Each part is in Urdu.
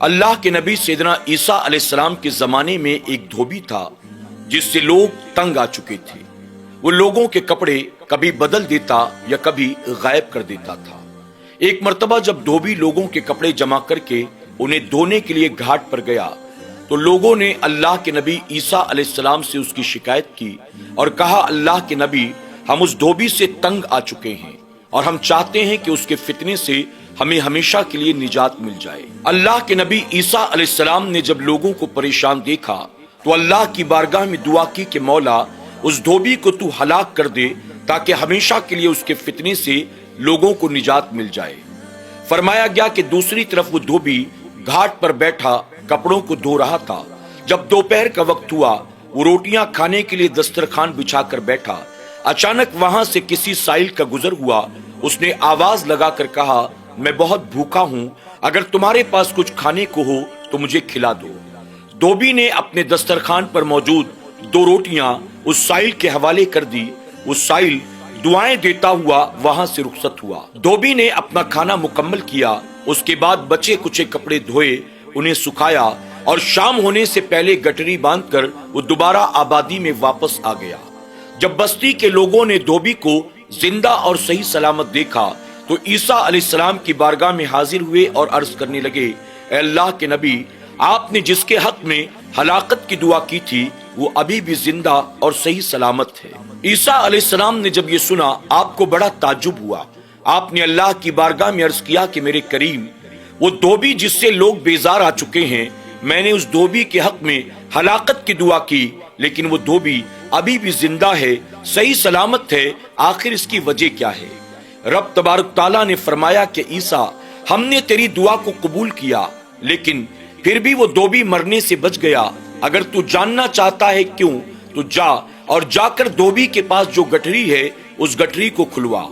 اللہ کے نبی سیدنا عیسیٰ علیہ السلام کے زمانے میں ایک دھوبی تھا جس سے لوگ تنگ آ چکے تھے۔ وہ لوگوں کے کپڑے کبھی بدل دیتا یا کبھی غائب کر دیتا تھا۔ ایک مرتبہ جب دھوبی لوگوں کے کپڑے جمع کر کے انہیں دھونے کے لیے گھاٹ پر گیا تو لوگوں نے اللہ کے نبی عیسیٰ علیہ السلام سے اس کی شکایت کی اور کہا، اللہ کے نبی، ہم اس دھوبی سے تنگ آ چکے ہیں اور ہم چاہتے ہیں کہ اس کے فتنے سے ہمیں ہمیشہ کے لیے نجات مل جائے۔ اللہ کے نبی عیسیٰ علیہ السلام نے جب لوگوں کو پریشان دیکھا تو اللہ کی بارگاہ میں دعا کی کہ مولا، اس دھوبی کو تو ہلاک کر دے تاکہ ہمیشہ کے لیے اس کے فتنے سے لوگوں کو نجات مل جائے۔ فرمایا گیا کہ دوسری طرف وہ دھوبی گھاٹ پر بیٹھا کپڑوں کو دھو رہا تھا۔ جب دوپہر کا وقت ہوا، وہ روٹیاں کھانے کے لیے دسترخوان بچھا کر بیٹھا۔ اچانک وہاں سے کسی سائل کا گزر ہوا۔ اس نے آواز لگا کر کہا، میں بہت بھوکا ہوں، اگر تمہارے پاس کچھ کھانے کو ہو تو مجھے کھلا دو۔ دھوبی نے اپنے دسترخوان پر موجود 2 روٹیاں اس سائل کے حوالے کر دی۔ وہ سائل دعائیں دیتا ہوا وہاں سے رخصت ہوا۔ دھوبی نے اپنا کھانا مکمل کیا، اس کے بعد بچے کچے کپڑے دھوئے، انہیں سکھایا اور شام ہونے سے پہلے گٹری باندھ کر وہ دوبارہ آبادی میں واپس آ گیا۔ جب بستی کے لوگوں نے دھوبی کو زندہ اور صحیح سلامت دیکھا تو عیسیٰ علیہ السلام کی بارگاہ میں حاضر ہوئے اور عرض کرنے لگے، اے اللہ کے نبی، آپ نے جس کے حق میں ہلاکت کی دعا کی تھی وہ ابھی بھی زندہ اور صحیح سلامت ہے۔ عیسیٰ علیہ السلام نے جب یہ سنا آپ کو بڑا تعجب ہوا۔ آپ نے اللہ کی بارگاہ میں عرض کیا کہ میرے کریم، وہ دھوبی جس سے لوگ بیزار آ چکے ہیں، میں نے اس دھوبی کے حق میں ہلاکت کی دعا کی، لیکن وہ دھوبی ابھی بھی زندہ ہے، صحیح سلامت ہے، آخر اس کی وجہ کیا ہے؟ رب تبارک تعالیٰ نے فرمایا کہ عیسیٰ، ہم نے تیری دعا کو قبول کیا، لیکن پھر بھی وہ دھوبی مرنے سے بچ گیا۔ اگر تو جاننا چاہتا ہے کیوں تو جا کر دھوبی کے پاس جو گٹری ہے اس گٹری کو کھلوا۔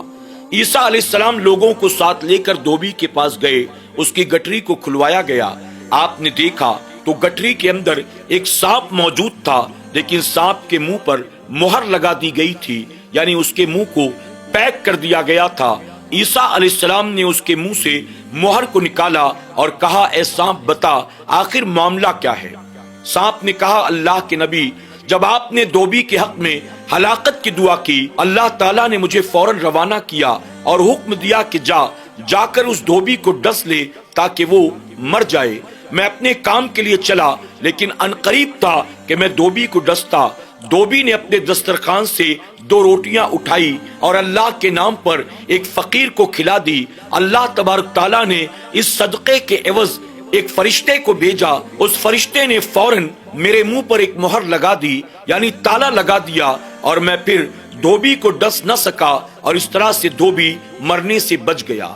عیسیٰ علیہ السلام لوگوں کو ساتھ لے کر دھوبی کے پاس گئے، اس کی گٹری کو کھلوایا گیا۔ آپ نے دیکھا تو گٹری کے اندر ایک سانپ موجود تھا، لیکن سانپ کے منہ پر مہر لگا دی گئی تھی، یعنی اس کے منہ کو پیک کر دیا گیا تھا۔ عیسیٰ علیہ السلام نے اس کے منہ سے مہر کو نکالا اور کہا، اے سانپ، بتا آخر معاملہ کیا ہے؟ سانپ نے کہا، اللہ کے نبی، جب آپ نے دھوبی کے حق میں ہلاکت کی دعا کی، اللہ تعالیٰ نے مجھے فوراً روانہ کیا اور حکم دیا کہ جا کر اس دھوبی کو ڈس لے تاکہ وہ مر جائے۔ میں اپنے کام کے لیے چلا، لیکن عنقریب تھا کہ میں دھوبی کو ڈستا۔ دھوبی نے اپنے دسترخوان سے 2 روٹیاں اٹھائی اور اللہ کے نام پر ایک فقیر کو کھلا دی۔ اللہ تبارک تعالیٰ نے اس صدقے کے عوض ایک فرشتے کو بھیجا۔ اس فرشتے نے فوراً میرے منہ پر ایک مہر لگا دی، یعنی تالا لگا دیا، اور میں پھر دھوبی کو ڈس نہ سکا، اور اس طرح سے دھوبی مرنے سے بچ گیا۔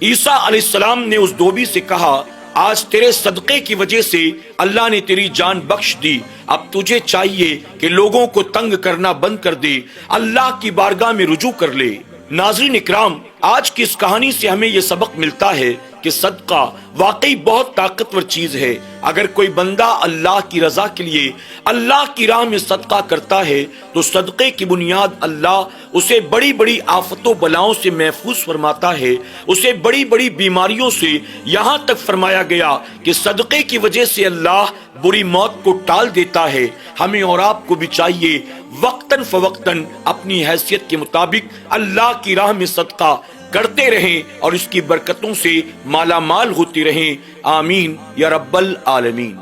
عیسیٰ علیہ السلام نے اس دھوبی سے کہا، آج تیرے صدقے کی وجہ سے اللہ نے تیری جان بخش دی، اب تجھے چاہیے کہ لوگوں کو تنگ کرنا بند کر دے، اللہ کی بارگاہ میں رجوع کر لے۔ ناظرین اکرام، آج کی اس کہانی سے ہمیں یہ سبق ملتا ہے کہ صدقہ واقعی بہت طاقتور چیز ہے۔ اگر کوئی بندہ اللہ کی رضا کے لیے اللہ کی راہ میں صدقہ کرتا ہے تو صدقے کی بنیاد اللہ اسے بڑی بڑی آفتوں بلاؤں سے محفوظ فرماتا ہے، اسے بڑی بڑی بیماریوں سے، یہاں تک فرمایا گیا کہ صدقے کی وجہ سے اللہ بری موت کو ٹال دیتا ہے۔ ہمیں اور آپ کو بھی چاہیے وقتاً فوقتاً اپنی حیثیت کے مطابق اللہ کی راہ میں صدقہ کرتے رہیں اور اس کی برکتوں سے مالا مال ہوتی رہیں۔ آمین یا رب العالمین۔